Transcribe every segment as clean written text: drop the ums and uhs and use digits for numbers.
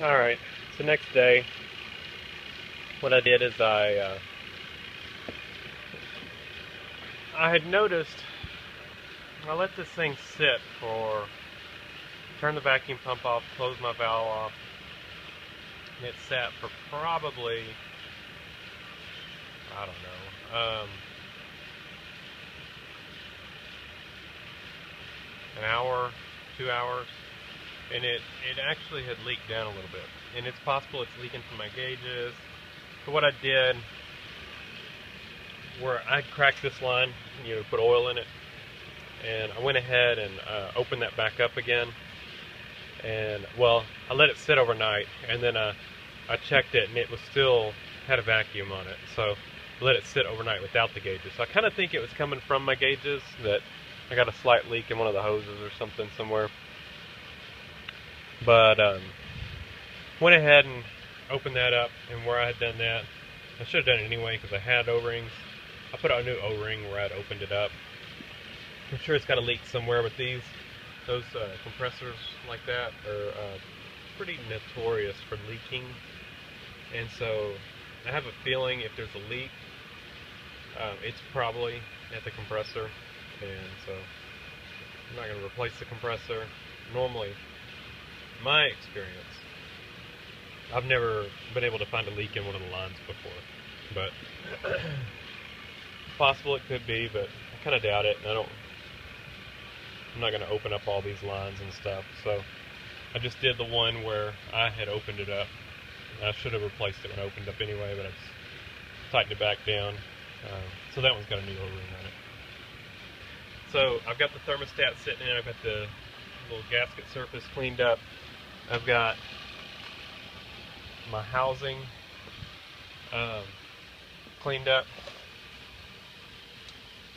Alright, so next day, what I did is I had noticed, I let this thing sit for, turn the vacuum pump off, close my valve off, and it sat for probably, I don't know, an hour, 2 hours, and it actually had leaked down a little bit. And it's possible it's leaking from my gauges. So what I did, where I cracked this line, put oil in it, and I went ahead and opened that back up again. And well, I let it sit overnight, and then I checked it, and it was still had a vacuum on it. So I let it sit overnight without the gauges. So I kind of think it was coming from my gauges, that I got a slight leak in one of the hoses or something somewhere. But went ahead and opened that up, and where I had done that, I should have done it anyway because I had O-rings. I put out a new O-ring where I'd opened it up. I'm sure it's got a leak somewhere, but those compressors like that are pretty notorious for leaking. And so I have a feeling if there's a leak, it's probably at the compressor. And so I'm not going to replace the compressor. Normally, my experience, I've never been able to find a leak in one of the lines before, but it's possible it could be, but I kind of doubt it, and I'm not going to open up all these lines and stuff. So I just did the one where I had opened it up. I should have replaced it when I opened it up anyway, but I just tightened it back down. So that one's got a new O-ring on it. So I've got the thermostat sitting in, I've got the little gasket surface cleaned up. I've got my housing cleaned up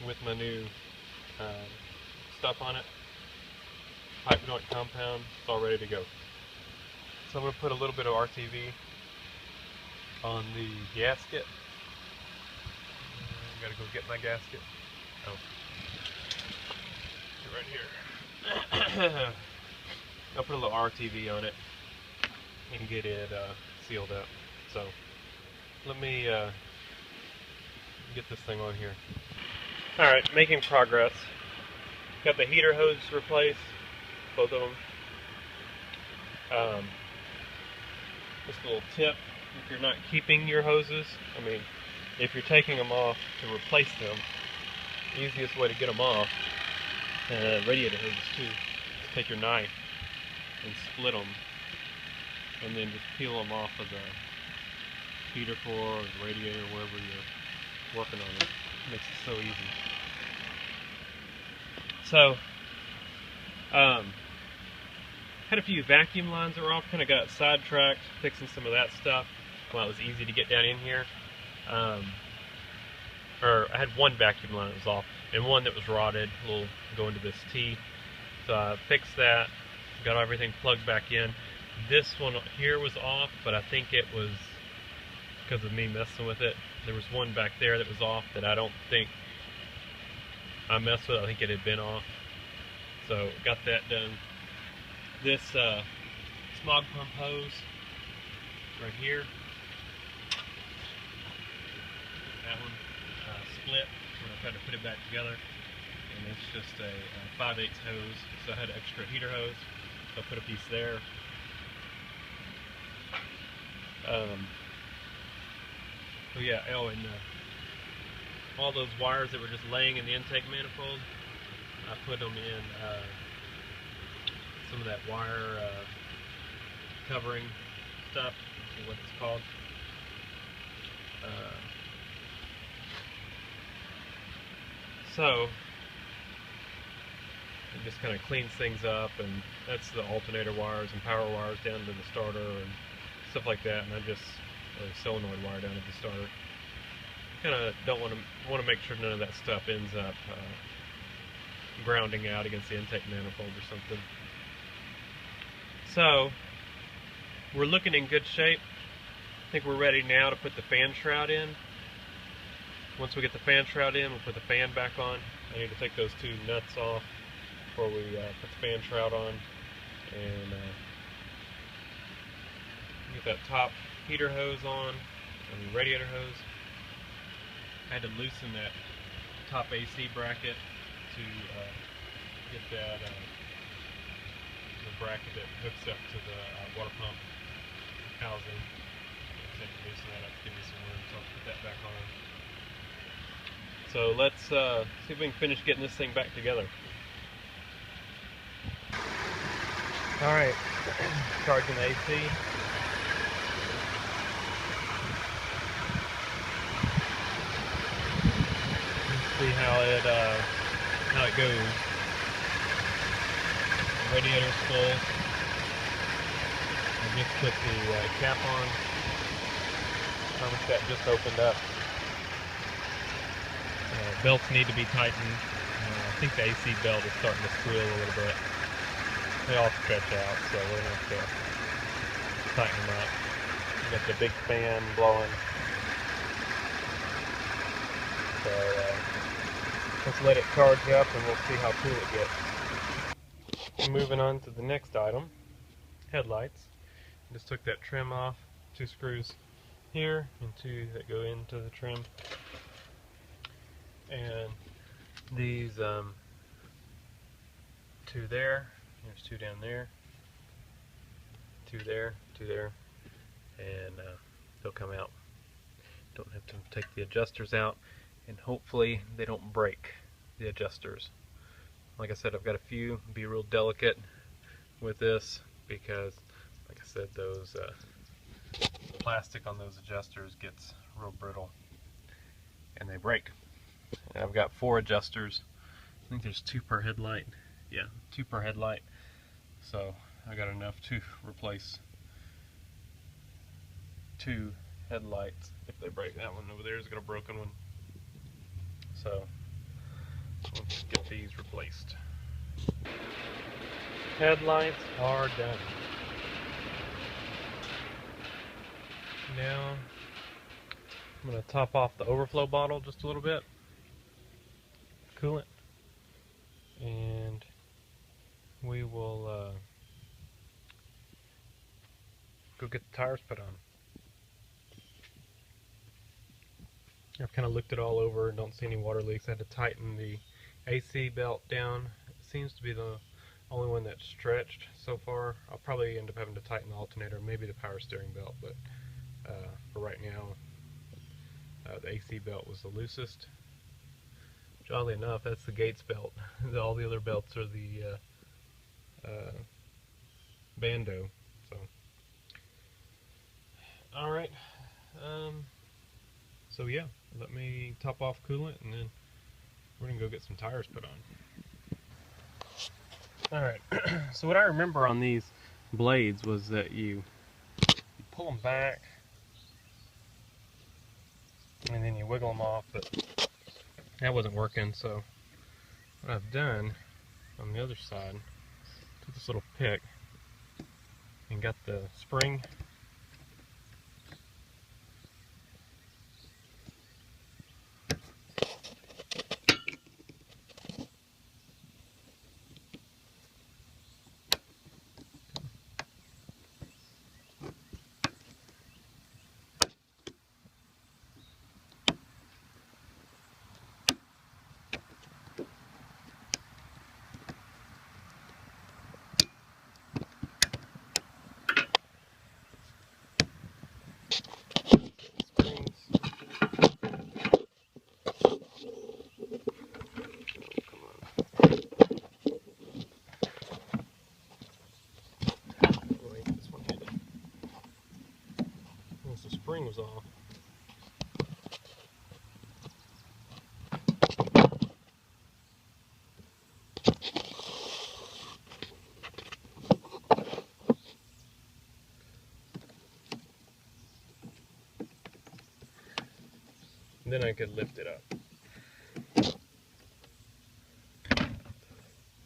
with my new stuff on it. Pipe joint compound, it's all ready to go. So I'm going to put a little bit of RTV on the gasket. I gotta go get my gasket. Oh, right here. I'll put a little RTV on it and get it sealed up. So let me get this thing on here. Alright, making progress. Got the heater hose replaced, both of them. Just a little tip, if you're not keeping your hoses, if you're taking them off to replace them, the easiest way to get them off, radiator hoses too, is take your knife and split them, and then just peel them off of the heater core or the radiator, wherever you're working on it. It makes it so easy. So, had a few vacuum lines that were off, kind of got sidetracked fixing some of that stuff while it was easy to get down in here. Or I had one vacuum line that was off and one that was rotted, a little going to this T. So I fixed that, got everything plugged back in. This one here was off, but I think it was because of me messing with it. There was one back there that was off that I don't think I messed with. I think it had been off. So got that done. This smog pump hose right here, that one split when I tried to put it back together, and it's just a 5/8 hose. So I had an extra heater hose, so I put a piece there. So yeah, and all those wires that were just laying in the intake manifold, I put them in some of that wire covering stuff, is what it's called. So it just kind of cleans things up, and that's the alternator wires and power wires down to the starter and stuff like that. And I just solenoid wire down to the starter. Kind of don't want to make sure none of that stuff ends up grounding out against the intake manifold or something. So we're looking in good shape. I think we're ready now to put the fan shroud in. Once we get the fan shroud in, we'll put the fan back on. I need to take those two nuts off before we put the fan shroud on, and get that top heater hose on, and radiator hose. I had to loosen that top AC bracket to get that the bracket that hooks up to the water pump housing. So loosen that up, give me some room, so I'll put that back on. So let's see if we can finish getting this thing back together. Alright, charging the AC. Let's see how it goes. The radiator's full. I just put the cap on. Thermostat just opened up. Belts need to be tightened. I think the AC belt is starting to squeal a little bit. They all stretch out, so we're going to have to tighten them up. We got the big fan blowing. So let's let it charge up and we'll see how cool it gets. Moving on to the next item, headlights. Just took that trim off, 2 screws here and 2 that go into the trim. And these 2 there, there's 2 down there, 2 there, 2 there, and they'll come out. Don't have to take the adjusters out, and hopefully they don't break, the adjusters. Like I said, I've got a few. Be real delicate with this because, like I said, those plastic on those adjusters gets real brittle and they break. And I've got 4 adjusters. I think there's 2 per headlight. Yeah, 2 per headlight. So I got enough to replace 2 headlights if they break. That one over there has got a broken one. So let's get these replaced. Headlights are done. Now I'm going to top off the overflow bottle just a little bit. Coolant, and we will go get the tires put on. I've kind of looked it all over and don't see any water leaks. I had to tighten the AC belt down. It seems to be the only one that's stretched so far. I'll probably end up having to tighten the alternator, maybe the power steering belt, but for right now the AC belt was the loosest. Oddly enough, that's the Gates belt. All the other belts are the Bando. So, all right. So yeah, let me top off coolant, and then we're gonna go get some tires put on. All right. So what I remember on these blades was that you pull them back, and then you wiggle them off, but that wasn't working. So what I've done on the other side, took this little pick and got the spring spring was off. Then I could lift it up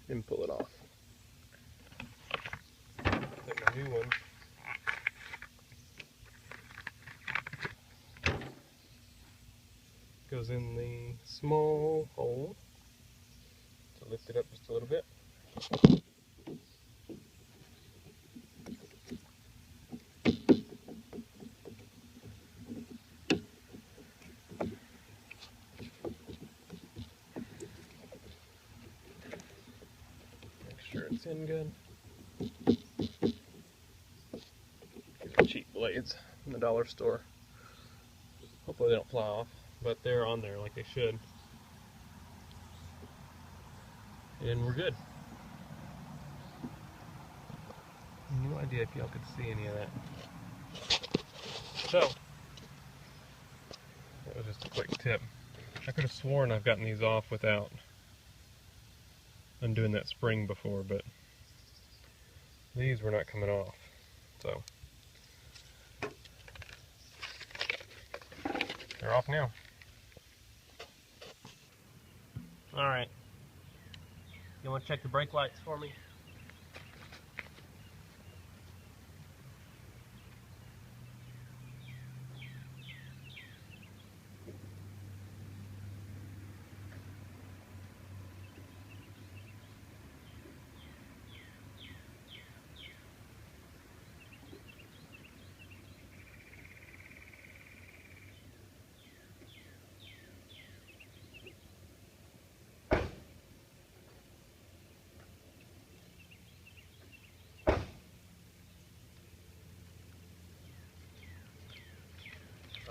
and pull it off. Take a new one. Goes in the small hole to lift it up just a little bit. it's in good. These are cheap blades in the dollar store. Hopefully they don't fly off, but they're on there like they should. And we're good. No idea if y'all could see any of that. So, that was just a quick tip. I could have sworn I've gotten these off without undoing that spring before, but these were not coming off. So, they're off now. Alright. You want to check the brake lights for me?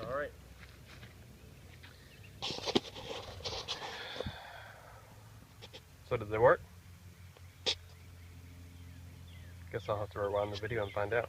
Alright. So did they work? Guess I'll have to rewind the video and find out.